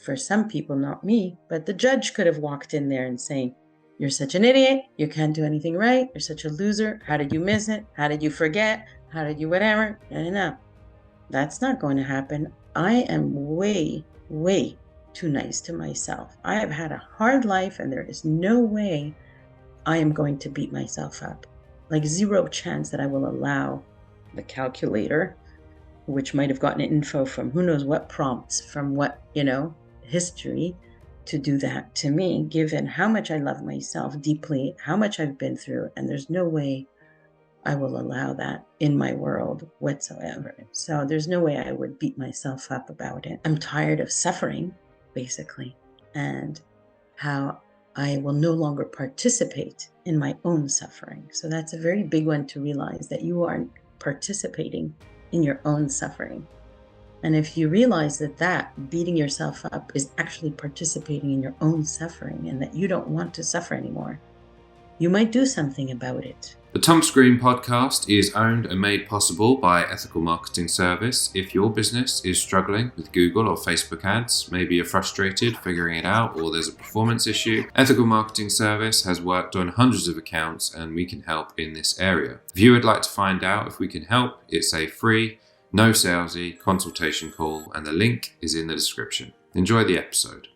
for some people, not me, but the judge could have walked in there and saying, "You're such an idiot. You can't do anything right. You're such a loser. How did you miss it? How did you forget? How did you whatever?" No, that's not going to happen. I am way, way too nice to myself. I have had a hard life, and there is no way I am going to beat myself up. Like zero chance that I will allow the calculator, which might have gotten info from who knows what prompts, from what, history, to do that to me, given how much I love myself deeply, how much I've been through, and there's no way I will allow that in my world whatsoever. So there's no way I would beat myself up about it. I'm tired of suffering, basically, and how I will no longer participate in my own suffering. So that's a very big one to realize, that you aren't participating in your own suffering. And if you realize that beating yourself up is actually participating in your own suffering, and that you don't want to suffer anymore, you might do something about it. The Thomas Green podcast is owned and made possible by Ethical Marketing Service. If your business is struggling with Google or Facebook ads, maybe you're frustrated figuring it out, or there's a performance issue, Ethical Marketing Service has worked on hundreds of accounts and we can help in this area. If you would like to find out if we can help, it's a free, no salesy consultation call, and the link is in the description. Enjoy the episode.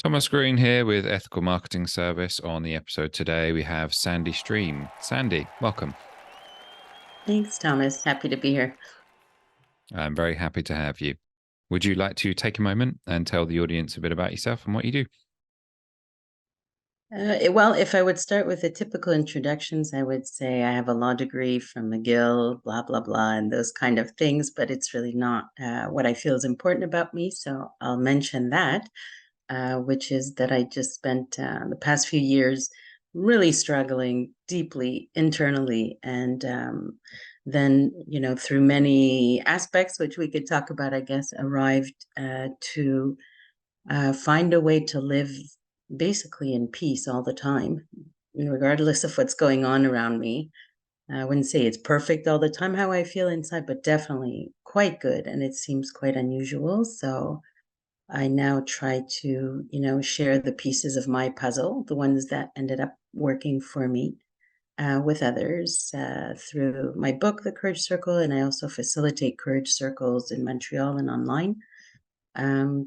Thomas Green here with Ethical Marketing Service. On the episode today, we have Sandy Stream. Sandy, welcome. Thanks, Thomas. Happy to be here. I'm very happy to have you. Would you like to take a moment and tell the audience a bit about yourself and what you do? Well, if I would start with the typical introductions, I would say I have a law degree from McGill, blah, blah, blah, and those kind of things, but it's really not what I feel is important about me. So I'll mention that. Which is that I just spent the past few years really struggling deeply internally, and then, through many aspects, which we could talk about, I guess, arrived to find a way to live basically in peace all the time, regardless of what's going on around me. I wouldn't say it's perfect all the time how I feel inside, but definitely quite good, and it seems quite unusual. So I now try to, share the pieces of my puzzle, the ones that ended up working for me, with others through my book, The Courage Circle, and I also facilitate courage circles in Montreal and online,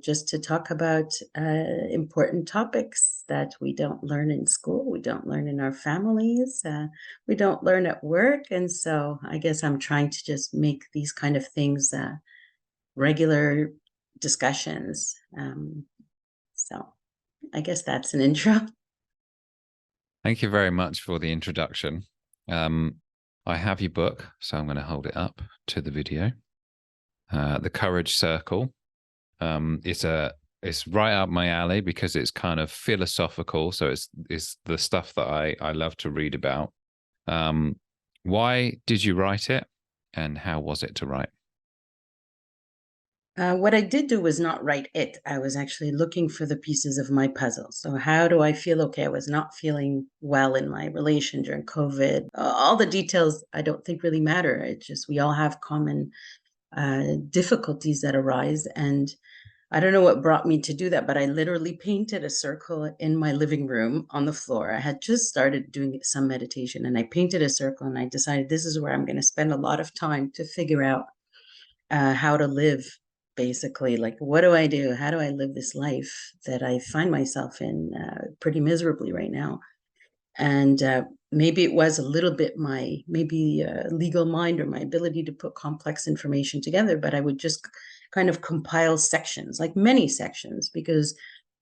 just to talk about important topics that we don't learn in school, we don't learn in our families, we don't learn at work. And so I guess I'm trying to just make these kind of things regular discussions. So I guess that's an intro. Thank you very much for the introduction. I have your book, so I'm going to hold it up to the video. The Courage Circle. It's right up my alley because it's kind of philosophical. So it's the stuff that I love to read about. Why did you write it, and how was it to write? What I did do was not write it. I was actually looking for the pieces of my puzzle. So how do I feel? Okay, I was not feeling well in my relation during COVID. All the details I don't think really matter. It's just we all have common difficulties that arise. And I don't know what brought me to do that, but I literally painted a circle in my living room on the floor. I had just started doing some meditation, and I painted a circle, and I decided this is where I'm going to spend a lot of time to figure out how to live. Basically, like, what do I do? How do I live this life that I find myself in pretty miserably right now? And maybe it was a little bit my legal mind, or my ability to put complex information together, but I would just kind of compile sections, like many sections, because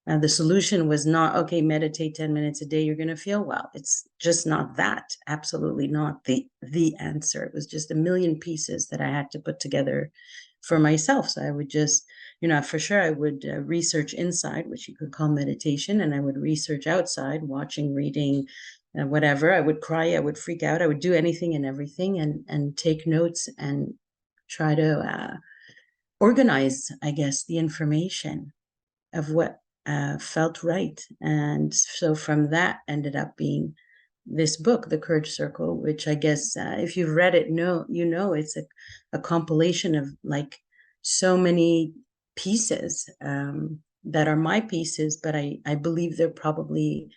the solution was not, okay, meditate 10 minutes a day, you're going to feel well. It's just not that. Absolutely not the answer. It was just a million pieces that I had to put together for myself. So I would just, for sure, I would research inside, which you could call meditation, and I would research outside, watching, reading, whatever. I would cry, I would freak out, I would do anything and everything, and take notes and try to organize, I guess, the information of what felt right. And so from that ended up being this book, The Courage Circle, which I guess if you've read it, it's a compilation of like so many pieces that are my pieces, but I believe they're probably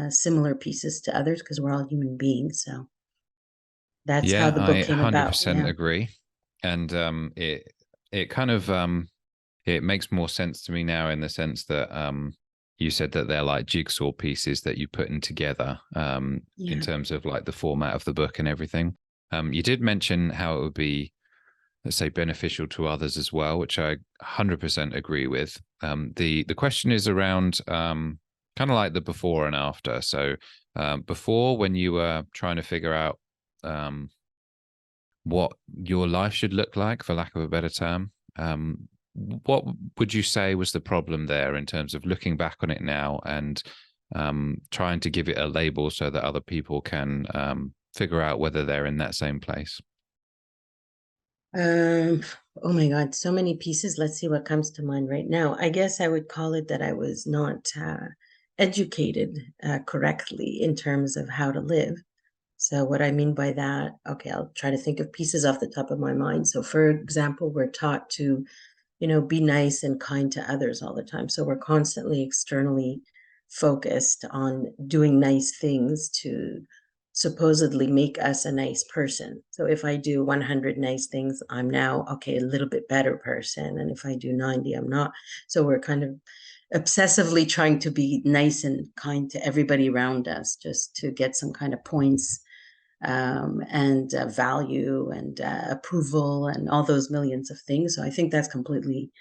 similar pieces to others because we're all human beings. So that's how Yeah, the book I came about. 100% Yeah. agree. And it kind of it makes more sense to me now in the sense that you said that they're like jigsaw pieces that you put in together in Yeah. terms of like the format of the book and everything. You did mention how it would be, let's say, beneficial to others as well, which I 100% agree with. The question is around kind of like the before and after. So before, when you were trying to figure out um, what your life should look like, for lack of a better term, what would you say was the problem there in terms of looking back on it now and trying to give it a label so that other people can figure out whether they're in that same place? Um, oh my God, so many pieces. Let's see what comes to mind right now. I guess I would call it that I was not educated correctly in terms of how to live. So what I mean by that, okay, I'll try to think of pieces off the top of my mind. So for example, we're taught to, be nice and kind to others all the time. So we're constantly externally focused on doing nice things to supposedly make us a nice person. So if I do 100 nice things, I'm now, okay, a little bit better person. And if I do 90, I'm not. So we're kind of obsessively trying to be nice and kind to everybody around us just to get some kind of points and value and approval and all those millions of things. So I think that's completely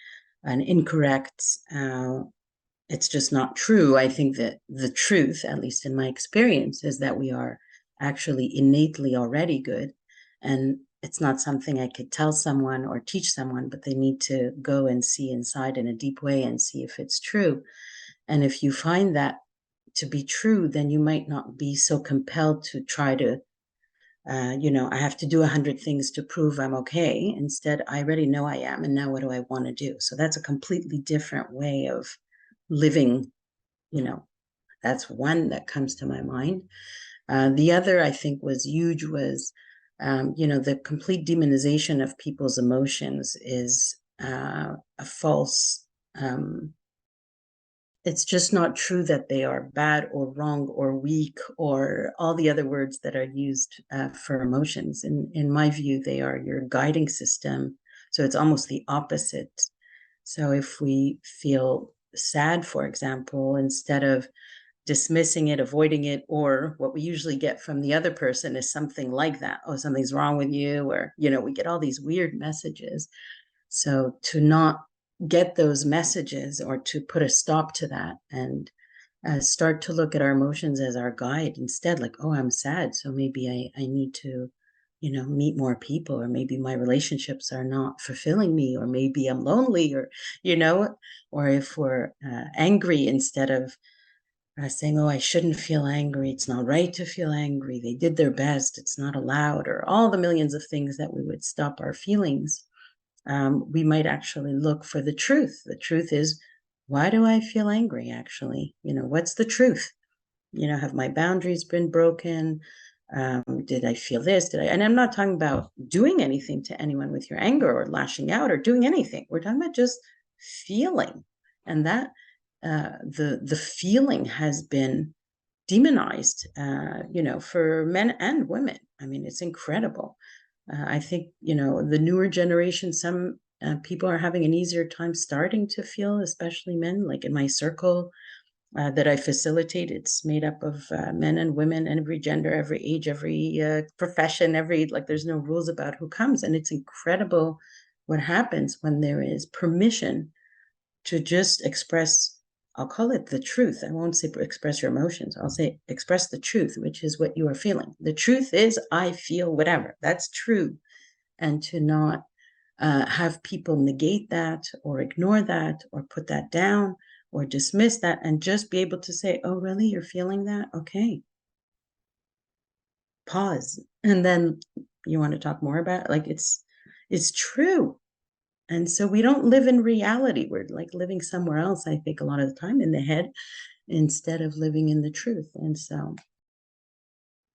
an incorrect. It's just not true. I think that the truth, at least in my experience, is that we are actually innately already good. And it's not something I could tell someone or teach someone, but they need to go and see inside in a deep way and see if it's true. And if you find that to be true, then you might not be so compelled to try to I have to do 100 things to prove I'm okay. Instead, I already know I am. And now what do I want to do? So that's a completely different way of living. You know, that's one that comes to my mind. The other I think was huge was, the complete demonization of people's emotions is a false it's just not true that they are bad or wrong or weak or all the other words that are used for emotions. In my view, they are your guiding system. So it's almost the opposite. So if we feel sad, for example, instead of dismissing it, avoiding it, or what we usually get from the other person is something like that. Oh, something's wrong with you, or, we get all these weird messages. So to not get those messages or to put a stop to that and start to look at our emotions as our guide instead, like, oh, I'm sad. So maybe I need to, meet more people, or maybe my relationships are not fulfilling me, or maybe I'm lonely, or if we're angry, instead of saying, oh, I shouldn't feel angry. It's not right to feel angry. They did their best. It's not allowed, or all the millions of things that we would stop our feelings. We might actually look for the truth. The truth is, why do I feel angry actually? What's the truth? Have my boundaries been broken? Did I feel this? And I'm not talking about doing anything to anyone with your anger or lashing out or doing anything. We're talking about just feeling. And that the feeling has been demonized, for men and women. I mean, it's incredible. I think, the newer generation, some people are having an easier time starting to feel, especially men. Like in my circle that I facilitate, it's made up of men and women, and every gender, every age, every profession, like there's no rules about who comes. And it's incredible what happens when there is permission to just express. I'll call it the truth. I won't say express your emotions. I'll say express the truth, which is what you are feeling. The truth is, I feel whatever. That's true. And to not have people negate that or ignore that or put that down or dismiss that, and just be able to say, oh, really? You're feeling that? Okay. Pause. And then you want to talk more about it? Like it's true. And so we don't live in reality. We're like living somewhere else, I think, a lot of the time in the head instead of living in the truth. And so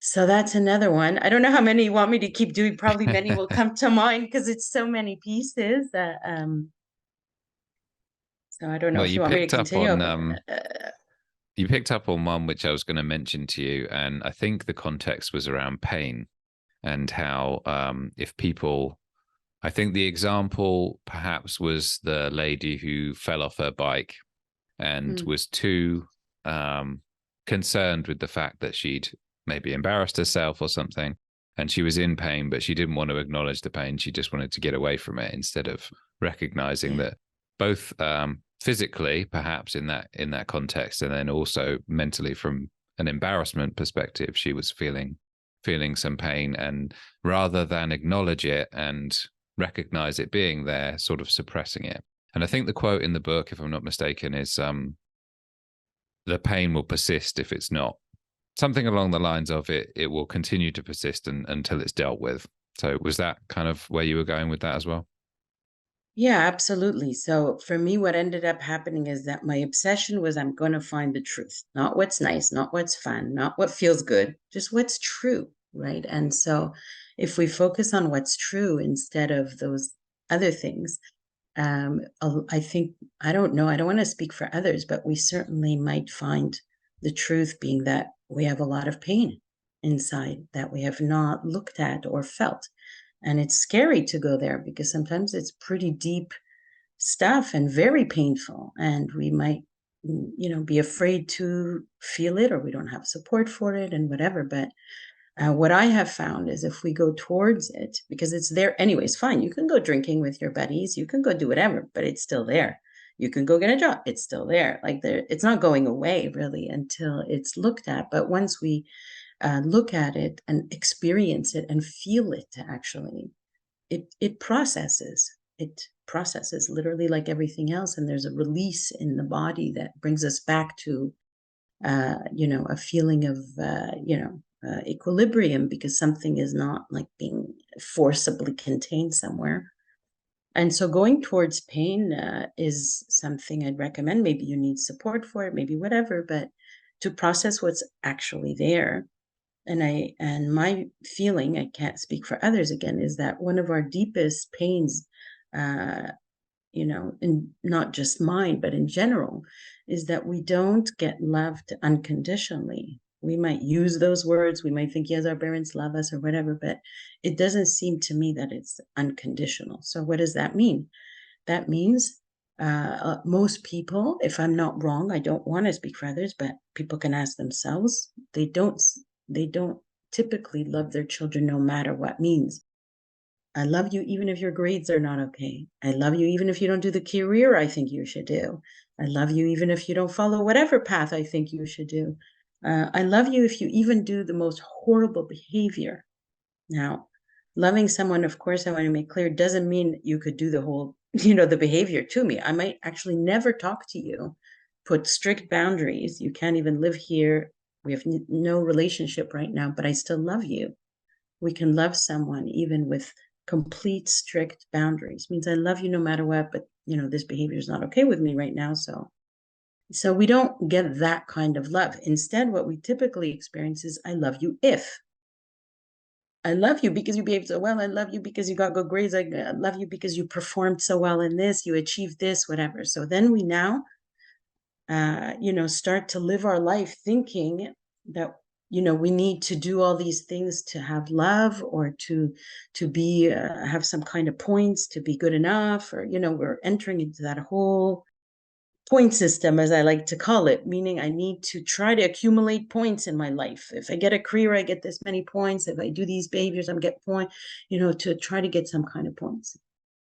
So that's another one. I don't know how many you want me to keep doing. Probably many will come to mind because it's so many pieces that so I don't know Well, if you want me to continue. you picked up on one which I was going to mention to you, and I think the context was around pain and how if people, I think the example perhaps was the lady who fell off her bike and Mm, was too um, concerned with the fact that she'd maybe embarrassed herself or something, and she was in pain, but she didn't want to acknowledge the pain. She just wanted to get away from it instead of recognizing yeah. that both physically, perhaps in that context, and then also mentally from an embarrassment perspective, she was feeling some pain, and rather than acknowledge it and recognize it being there, sort of suppressing it. And I think the quote in the book, if I'm not mistaken, is the pain will persist if it's not. Something along the lines of it will continue to persist until it's dealt with. So was that kind of where you were going with that as well? Yeah, absolutely. So for me, what ended up happening is that my obsession was I'm going to find the truth, not what's nice, not what's fun, not what feels good, just what's true, right? And so if we focus on what's true instead of those other things, I think, I don't know, I don't want to speak for others, but we certainly might find the truth being that we have a lot of pain inside that we have not looked at or felt. And it's scary to go there because sometimes it's pretty deep stuff and very painful. And we might, be afraid to feel it, or we don't have support for it and whatever. But what I have found is if we go towards it, because it's there anyways, fine. You can go drinking with your buddies, you can go do whatever, but it's still there. You can go get a job, it's still there. Like there, it's not going away really until it's looked at. But once we look at it and experience it and feel it, actually, it processes literally like everything else, and there's a release in the body that brings us back to a feeling of equilibrium, because something is not like being forcibly contained somewhere. And so going towards pain is something I'd recommend. Maybe you need support for it, maybe whatever, but to process what's actually there. And my feeling, I can't speak for others again, is that one of our deepest pains, uh, in not just mine, but in general, is that we don't get loved unconditionally. We might use those words, we might think, yes, our parents love us or whatever, but it doesn't seem to me that it's unconditional. So, what does that mean? That means most people, if I'm not wrong, I don't want to speak for others, but people can ask themselves. They don't typically love their children no matter what means. I love you even if your grades are not okay. I love you even if you don't do the career I think you should do. I love you even if you don't follow whatever path I think you should do. I love you if you even do the most horrible behavior. Now, loving someone, of course, I want to make clear, doesn't mean you could do the whole, the behavior to me. I might actually never talk to you, put strict boundaries. You can't even live here. We have no relationship right now, but I still love you. We can love someone even with complete strict boundaries. It means I love you no matter what, but this behavior is not okay with me right now. So we don't get that kind of love. Instead, what we typically experience is I love you if. I love you because you behaved so well. I love you because you got good grades. I love you because you performed so well in this, you achieved this, whatever. So then we now, start to live our life thinking that, we need to do all these things to have love, or to be, have some kind of points to be good enough, or, we're entering into that whole point system, as I like to call it, meaning I need to try to accumulate points in my life. If I get a career, I get this many points. If I do these behaviors, I'm get point, to try to get some kind of points.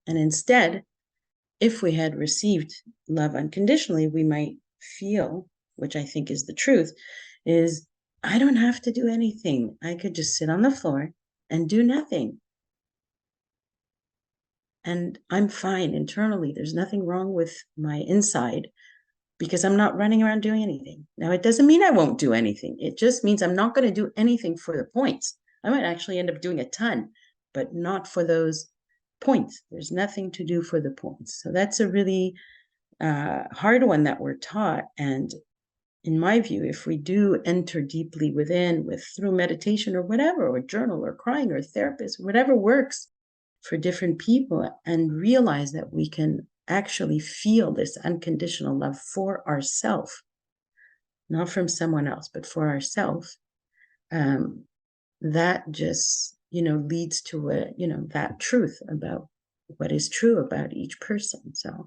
And instead, if we had received love unconditionally, we might feel, which I think is the truth, is I don't have to do anything. I could just sit on the floor and do nothing. And I'm fine internally. There's nothing wrong with my inside because I'm not running around doing anything. Now, it doesn't mean I won't do anything. It just means I'm not going to do anything for the points. I might actually end up doing a ton, but not for those points. There's nothing to do for the points. So that's a really hard one that we're taught. And in my view, if we do enter deeply within with through meditation or whatever, or journal or crying or therapist, whatever works for different people, and realize that we can actually feel this unconditional love for ourselves, not from someone else, but for ourselves, that just, leads to that truth about what is true about each person. So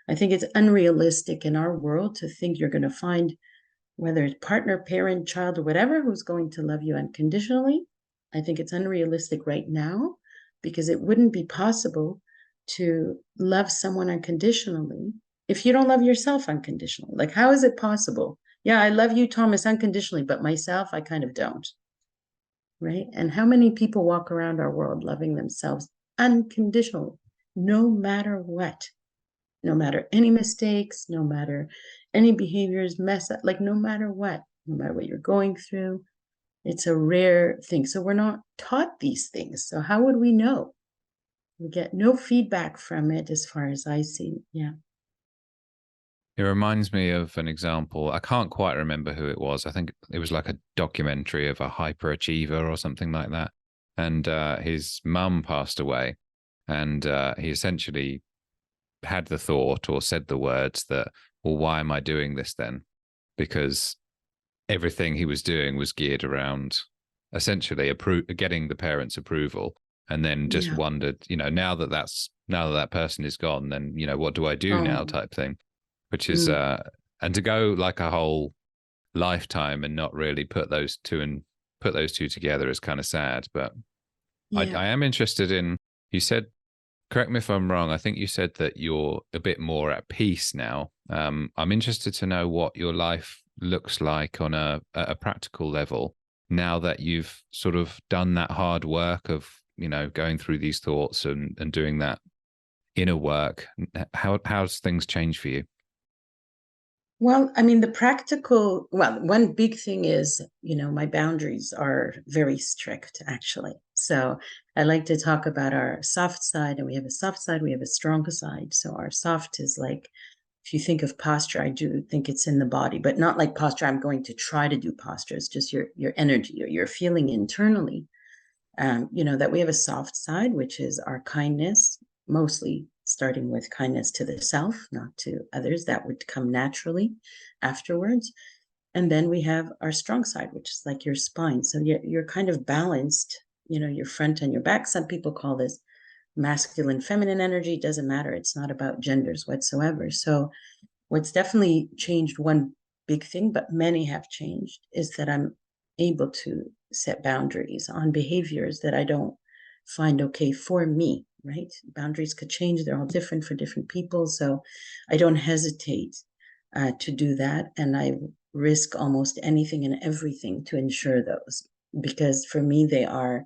I think it's unrealistic in our world to think you're going to find, whether it's partner, parent, child, or whatever, who's going to love you unconditionally. I think it's unrealistic right now, because it wouldn't be possible to love someone unconditionally if you don't love yourself unconditionally. Like, how is it possible? Yeah, I love you, Thomas, unconditionally, but myself, I kind of don't. Right? And how many people walk around our world loving themselves unconditionally, no matter what, no matter any mistakes, no matter any behaviors, mess up, like no matter what you're going through, it's a rare thing. So we're not taught these things. So how would we know? We get no feedback from it, as far as I see. Yeah. It reminds me of an example. I can't quite remember who it was. I think it was like a documentary of a hyperachiever or something like that. And his mum passed away. And he essentially had the thought or said the words that, well, why am I doing this then? Because everything he was doing was geared around essentially getting the parents' approval. And then just Yeah. wondered, now that that person is gone, then, what do I do now Oh. type thing. Which is and to go like a whole lifetime and not really put those two together is kind of sad. But Yeah. I am interested in, you said, correct me if I'm wrong, I think you said that you're a bit more at peace now. I'm interested to know what your life looks like on a practical level now that you've sort of done that hard work of going through these thoughts and doing that inner work. How's things changed for you? Well, I mean, one big thing is, my boundaries are very strict, actually. So I like to talk about our soft side, and we have a soft side, we have a strong side. So our soft is like, if you think of posture, I do think it's in the body, but not like posture. I'm going to try to do posture. It's just your energy, or your feeling internally. That we have a soft side, which is our kindness, mostly starting with kindness to the self, not to others. That would come naturally afterwards. And then we have our strong side, which is like your spine. So you're kind of balanced, your front and your back. Some people call this masculine, feminine energy. It doesn't matter. It's not about genders whatsoever. So what's definitely changed, one big thing, but many have changed, is that I'm able to set boundaries on behaviors that I don't find okay for me, right? Boundaries could change. They're all different for different people. So I don't hesitate to do that. And I risk almost anything and everything to ensure those, because for me, they are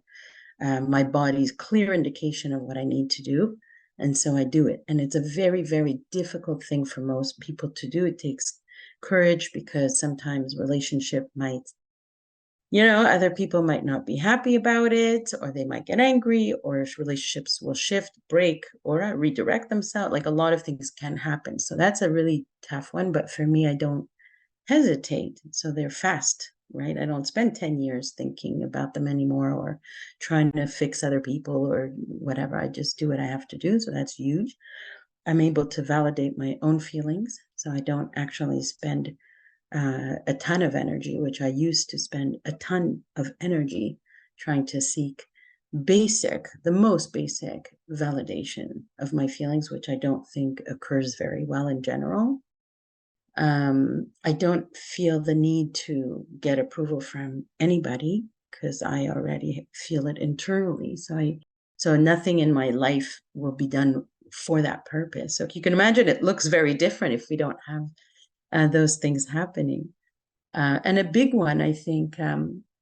my body's clear indication of what I need to do. And so I do it. And it's a very, very difficult thing for most people to do. It takes courage, because sometimes relationship might, other people might not be happy about it, or they might get angry, or relationships will shift, break, or redirect themselves. Like, a lot of things can happen. So that's a really tough one. But for me, I don't hesitate. So they're fast, right? I don't spend 10 years thinking about them anymore, or trying to fix other people or whatever. I just do what I have to do. So that's huge. I'm able to validate my own feelings. So I don't actually spend a ton of energy, which I used to spend a ton of energy trying to seek the most basic validation of my feelings, which I don't think occurs very well in general. I don't feel the need to get approval from anybody, because I already feel it internally. So nothing in my life will be done for that purpose. So you can imagine it looks very different if we don't have those things happening. And a big one, I think,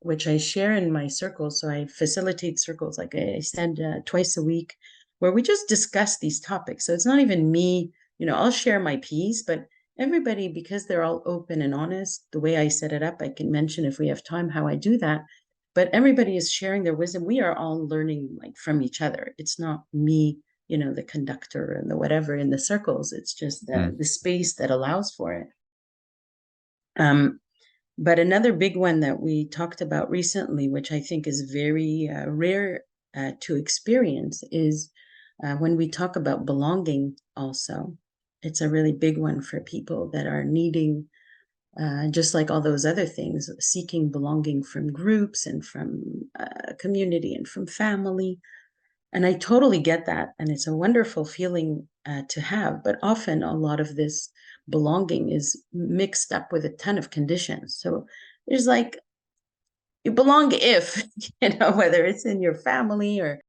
which I share in my circles. So I facilitate circles, like I said, twice a week, where we just discuss these topics. So it's not even me, I'll share my piece, but everybody, because they're all open and honest, the way I set it up, I can mention, if we have time, how I do that. But everybody is sharing their wisdom. We are all learning, like, from each other. It's not me, the conductor and the whatever in the circles. It's just the space that allows for it. Um, but another big one that we talked about recently, which I think is very rare to experience, is when we talk about belonging also. It's a really big one for people that are needing, just like all those other things, seeking belonging from groups and from community and from family. And I totally get that. And it's a wonderful feeling to have. But often a lot of this belonging is mixed up with a ton of conditions. So there's like, you belong if, whether it's in your family or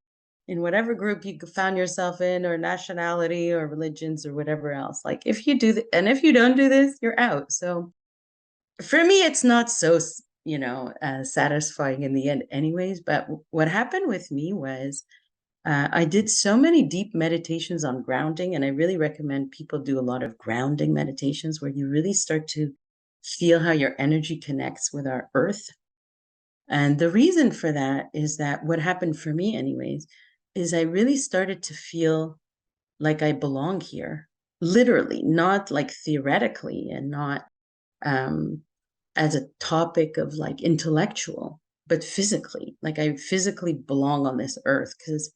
in whatever group you found yourself in, or nationality or religions or whatever else. Like if you do, and if you don't do this, you're out. So for me, it's not so, satisfying in the end anyways. But what happened with me was, I did so many deep meditations on grounding, and I really recommend people do a lot of grounding meditations where you really start to feel how your energy connects with our earth. And the reason for that is that what happened for me, anyways, is I really started to feel like I belong here, literally, not like theoretically, and not um, as a topic of like intellectual, but physically. Like I physically belong on this earth, because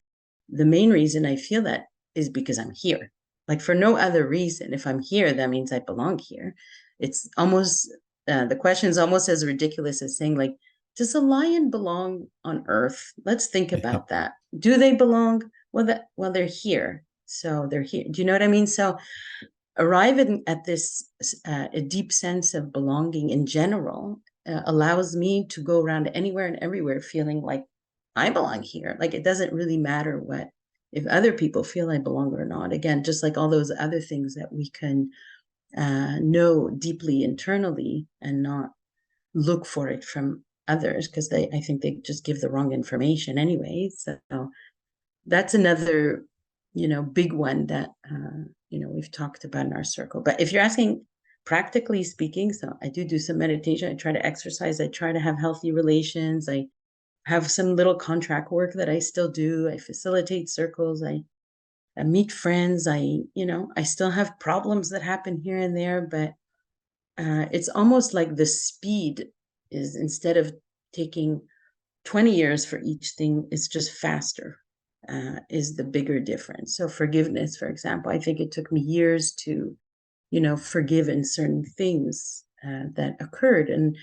the main reason I feel that is because I'm here. Like for no other reason. If I'm here, that means I belong here. It's almost, the question is almost as ridiculous as saying, like, does a lion belong on Earth? Let's think about that. Do they belong? Well, they're here. So they're here. Do you know what I mean? So arriving at this a deep sense of belonging in general allows me to go around anywhere and everywhere feeling like I belong here. Like it doesn't really matter what, if other people feel I belong or not. Again, just like all those other things that we can know deeply internally and not look for it from others, because I think they just give the wrong information anyway. So that's another, big one that, we've talked about in our circle. But if you're asking practically speaking, so I do some meditation, I try to exercise, I try to have healthy relations, I have some little contract work that I still do, I facilitate circles, I meet friends, I still have problems that happen here and there, but it's almost like the speed is, instead of taking 20 years for each thing, it's just faster, is the bigger difference. So forgiveness, for example, I think it took me years to, forgive in certain things that occurred. And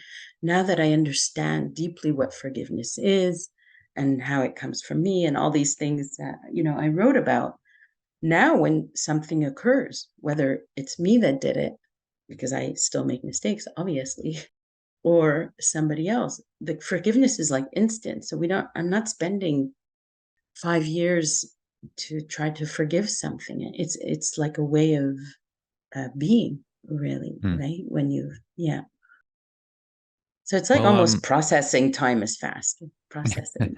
now that I understand deeply what forgiveness is and how it comes from me and all these things that, I wrote about, now when something occurs, whether it's me that did it, because I still make mistakes, obviously, or somebody else, the forgiveness is like instant. So I'm not spending 5 years to try to forgive something. It's like a way of being, really, Hmm. right? Yeah. So it's like Well, almost processing time is fast. Processing.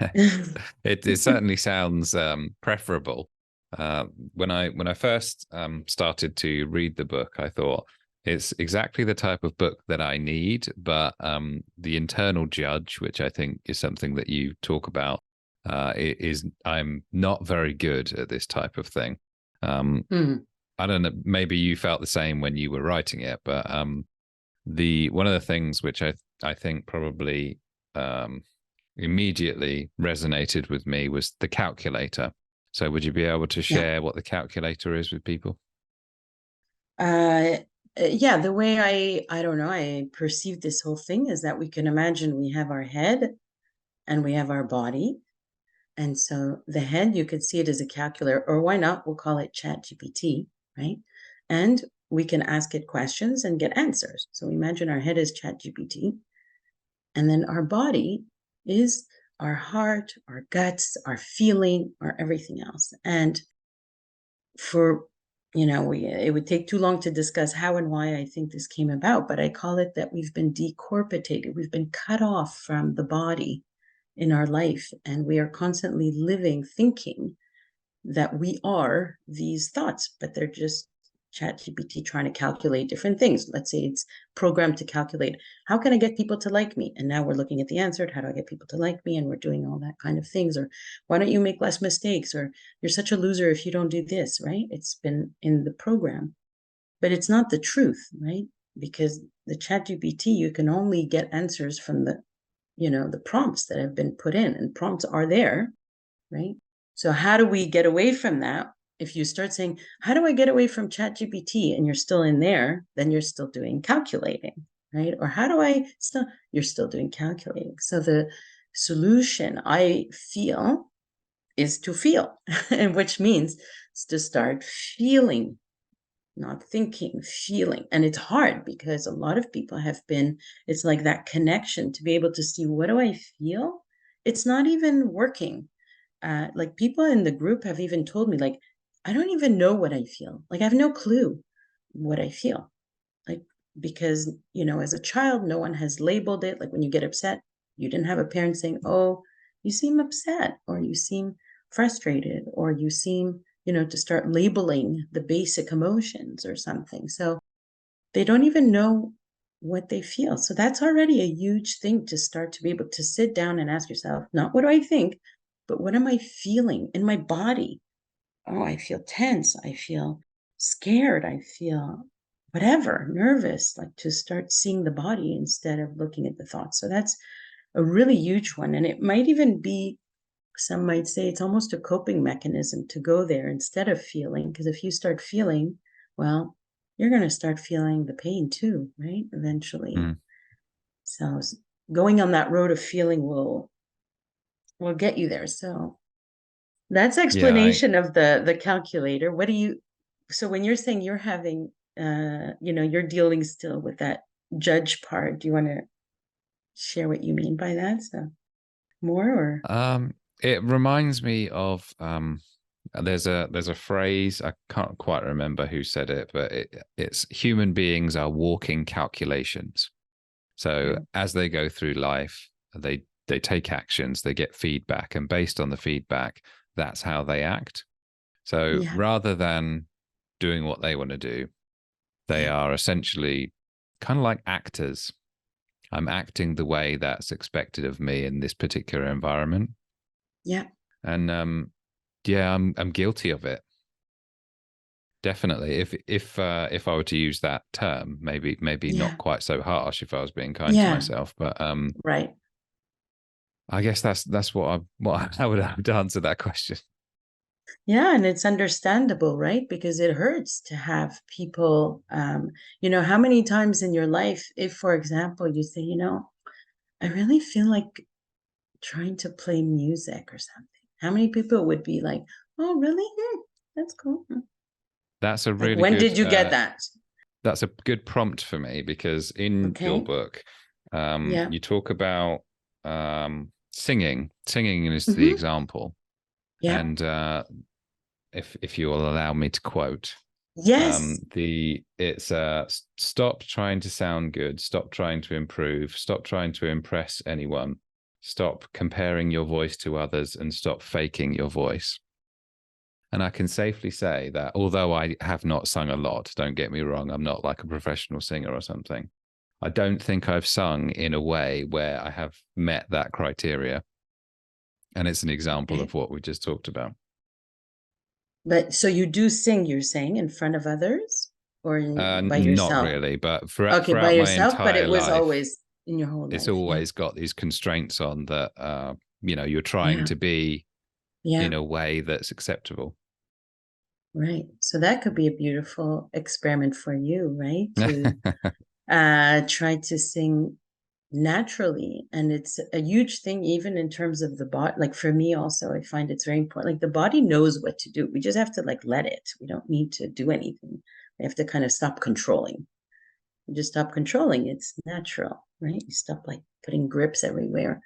it certainly sounds preferable. When I first started to read the book, I thought it's exactly the type of book that I need. But the internal judge, which I think is something that you talk about, is I'm not very good at this type of thing. Mhm. I don't know. Maybe you felt the same when you were writing it, but the one of the things which I think probably immediately resonated with me was the calculator. So would you be able to Yeah. share what the calculator is with people? Uh, yeah, the way I don't know, I perceive this whole thing is that we can imagine we have our head and we have our body. And so the head, you could see it as a calculator, or why not? We'll call it Chat GPT, right? And we can ask it questions and get answers. So imagine our head is Chat GPT, and then our body is our heart, our guts, our feeling, our everything else. And for it would take too long to discuss how and why I think this came about, but I call it that we've been decorporated, we've been cut off from the body in our life, and we are constantly living thinking that we are these thoughts, but they're just Chat GPT trying to calculate different things. Let's say it's programmed to calculate, how can I get people to like me? And now we're looking at the answer, how do I get people to like me? And we're doing all that kind of things. Or why don't you make less mistakes? Or you're such a loser if you don't do this, right? It's been in the program, but it's not the truth, right? Because the chat GPT, you can only get answers from the, the prompts that have been put in, and prompts are there, right? So how do we get away from that? If you start saying, how do I get away from chat GPT, and you're still in there, then you're still doing calculating, right? Or how do I still, you're still doing calculating. So the solution, I feel, is to feel, and which means to start feeling, not thinking, feeling. And it's hard because a lot of people have been, it's like that connection to be able to see, what do I feel? It's not even working. Like people in the group have even told me, like, I don't even know what I feel. Like I have no clue what I feel. Like, because, as a child, no one has labeled it. Like when you get upset, you didn't have a parent saying, oh, you seem upset, or you seem frustrated, or you seem, to start labeling the basic emotions or something. So they don't even know what they feel. So that's already a huge thing to start to be able to sit down and ask yourself, not what do I think, but what am I feeling in my body? Oh, I feel tense. I feel scared. I feel whatever, nervous, like to start seeing the body instead of looking at the thoughts. So that's a really huge one. And it might even be, some might say it's almost a coping mechanism to go there instead of feeling. Because if you start feeling, well, you're going to start feeling the pain too, right? Eventually. Mm. So going on that road of feeling will get you there. So that's Yeah, explanation of the calculator. What do you, so when you're saying you're having, you're dealing still with that judge part, do you want to share what you mean by that? So more or? it reminds me of there's a phrase, I can't quite remember who said it, but it's human beings are walking calculations. So as they go through life, they take actions, they get feedback, and based on the feedback, that's how they act. So Yeah, rather than doing what they want to do, they yeah, are essentially kind of like actors. I'm acting the way that's expected of me in this particular environment. yeah, And yeah, I'm guilty of it. Definitely. If I were to use that term, maybe not yeah, quite so harsh if I was being kind to yeah, myself, but right. I guess that's what I would have to answer that question. Yeah, and it's understandable, right? Because it hurts to have people, how many times in your life, if, for example, you say, I really feel like trying to play music or something. How many people would be like, oh, really? That's cool. That's a Like, really when good did you get that? that's a good prompt for me because in your Okay. book, Yeah. you talk about singing. Singing is the Hmm. example, Yeah. and if you will allow me to quote, Yes. the it's stop trying to sound good, stop trying to improve, stop trying to impress anyone, stop comparing your voice to others, and stop faking your voice. And I can safely say that although I have not sung a lot, don't get me wrong, I'm not like a professional singer or something. I don't think I've sung in a way where I have met that criteria. And it's an example Okay. of what we just talked about. But so you do sing, you're saying, in front of others or by Not yourself? really, but Okay, by throughout my yourself, but entire it was life, always in your whole it's life. Yeah. always got these constraints on that, you're trying Yeah. to be Yeah. in a way that's acceptable. Right. So that could be a beautiful experiment for you, right? To try to sing naturally. And it's a huge thing, even in terms of the body. Like for me, also, I find it's very important. Like the body knows what to do. We just have to like let it. We don't need to do anything. We have to kind of stop controlling. You just stop controlling. It's natural, right? You stop like putting grips everywhere.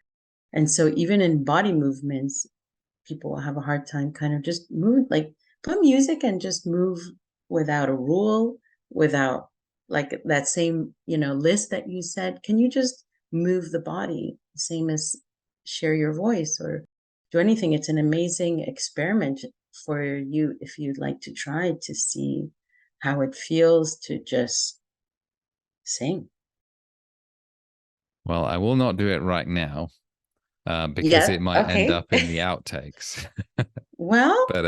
And so even in body movements, people will have a hard time kind of just move, like put music and just move without a rule, without like that same, list that you said. Can you just move the body, same as share your voice or do anything? It's an amazing experiment for you if you'd like to try to see how it feels to just sing. Well, I will not do it right now because Yeah, it might end okay. up in the outtakes. Well, But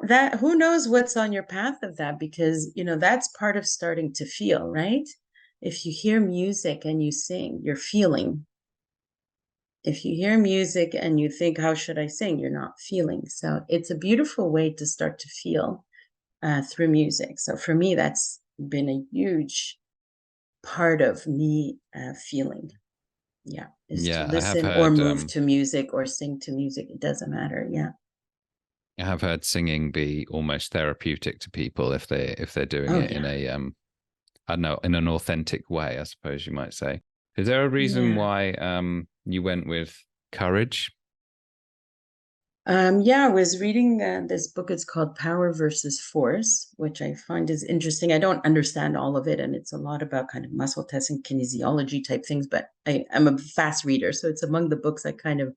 that who knows what's on your path of that because, that's part of starting to feel, right? if you hear music and you sing, you're feeling. If you hear music and you think, how should I sing? You're not feeling. So it's a beautiful way to start to feel through music. So for me, that's been a huge part of me feeling. Yeah, is to Yeah, listen or move to music or sing to music. It doesn't matter. Yeah. I have heard singing be almost therapeutic to people if they're doing Oh it in yeah. a I don't know, in an authentic way, I suppose you might say. Is there a reason Yeah. why you went with courage? Yeah, I was reading this book. It's called Power versus Force, which I find is interesting. I don't understand all of it, and it's a lot about kind of muscle testing, kinesiology type things, but I'm a fast reader. So it's among the books I kind of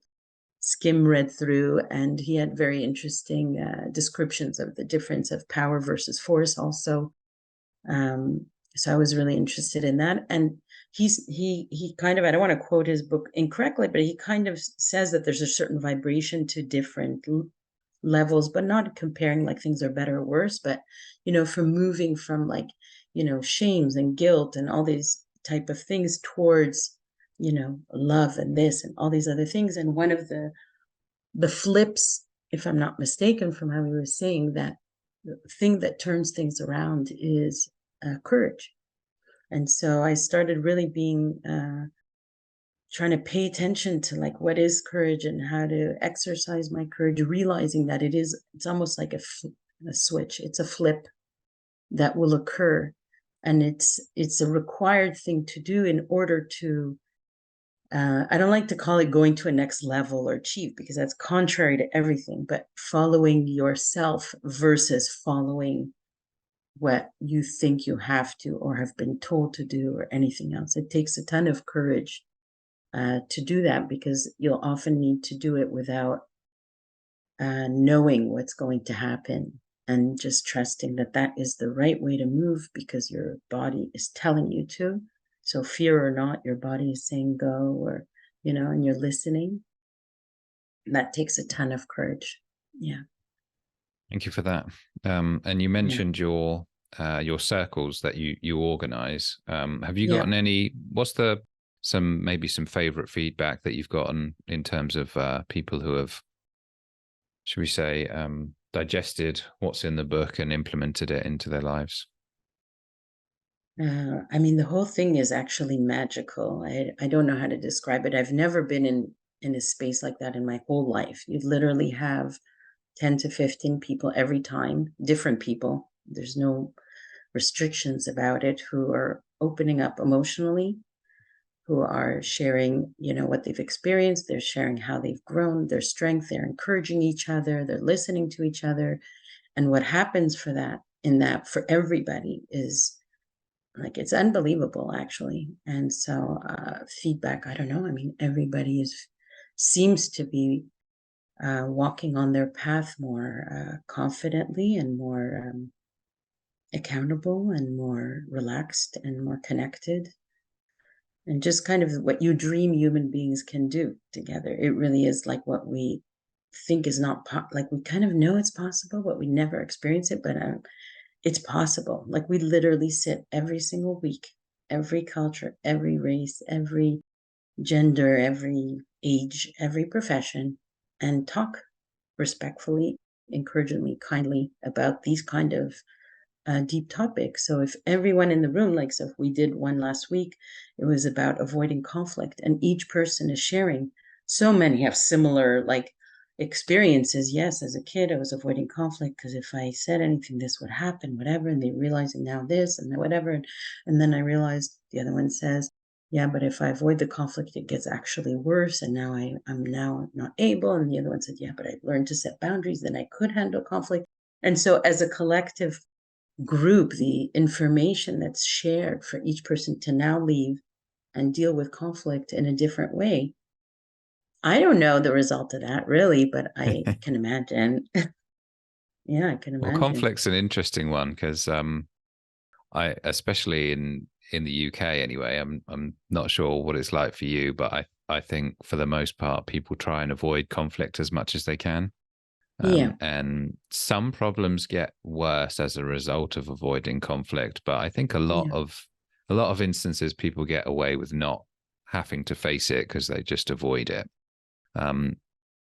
skim read through, and he had very interesting descriptions of the difference of power versus force also. Um, so I was really interested in that. And he kind of, I don't want to quote his book incorrectly, but he kind of says that there's a certain vibration to different levels, but not comparing like things are better or worse, but from moving from like, shames and guilt and all these type of things towards, love and this and all these other things. And one of the flips, if I'm not mistaken, from how he was saying that the thing that turns things around is courage. And so I started really being trying to pay attention to like what is courage and how to exercise my courage, realizing that it's almost like a switch. It's a flip that will occur, and it's a required thing to do in order to I don't like to call it going to a next level or achieve, because that's contrary to everything, but following yourself versus following what you think you have to or have been told to do or anything else. It takes a ton of courage to do that, because you'll often need to do it without knowing what's going to happen, and just trusting that that is the right way to move because your body is telling you to. So fear or not, your body is saying go, or, and you're listening. That takes a ton of courage. Yeah. Thank you for that. And you Yeah. mentioned your circles that you organize. Have you Yeah. gotten any? What's some favorite feedback that you've gotten in terms of people who have, should we say, digested what's in the book and implemented it into their lives? I mean, the whole thing is actually magical. I don't know how to describe it. I've never been in a space like that in my whole life. You literally have 10 to 15 people every time, different people. There's no restrictions about it, who are opening up emotionally, who are sharing, what they've experienced. They're sharing how they've grown, their strength. They're encouraging each other. They're listening to each other. And what happens for everybody is like, it's unbelievable, actually. And so feedback, I don't know. I mean, everybody seems to be walking on their path more confidently and more accountable and more relaxed and more connected, and just kind of what you dream human beings can do together. It really is like what we think is not like we kind of know it's possible, but we never experience it. But it's possible. Like, we literally sit every single week, every culture, every race, every gender, every age, every profession, and talk respectfully, encouragingly, kindly about these kind of deep topics. So if everyone in the room, like, so if we did one last week, it was about avoiding conflict, and each person is sharing. So many have similar like experiences. Yes, as a kid, I was avoiding conflict because if I said anything, this would happen, whatever. And they realizing now this and whatever. And then I realized the other one says, yeah, but if I avoid the conflict, it gets actually worse. And now I'm now not able. And the other one said, yeah, but I learned to set boundaries, then I could handle conflict. And so as a collective group, the information that's shared for each person to now leave and deal with conflict in a different way. I don't know the result of that really, but I can imagine. Yeah, I can Well, imagine. conflict's an interesting one because I, especially in the UK anyway, I'm not sure what it's like for you, but I think for the most part, people try and avoid conflict as much as they can. Yeah, And some problems get worse as a result of avoiding conflict. But I think a lot yeah, of a lot of instances people get away with not having to face it because they just avoid it.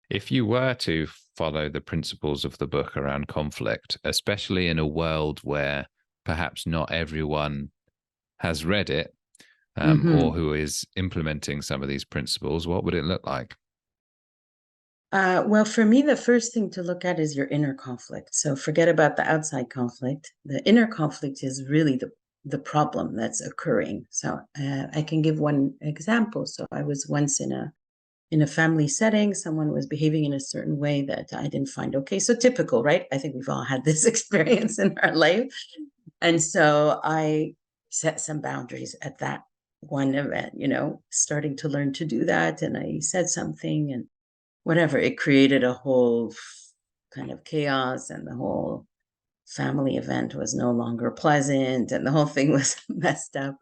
If you were to follow the principles of the book around conflict, especially in a world where perhaps not everyone has read it, or who is implementing some of these principles, what would it look like? Well, for me, the first thing to look at is your inner conflict. So forget about the outside conflict. The inner conflict is really the problem that's occurring. So I can give one example. So I was once in a family setting. Someone was behaving in a certain way that I didn't find okay. So typical, right? I think we've all had this experience in our life. And so I set some boundaries at that one event, starting to learn to do that. And I said something, and whatever, it created a whole kind of chaos, and the whole family event was no longer pleasant, and the whole thing was messed up.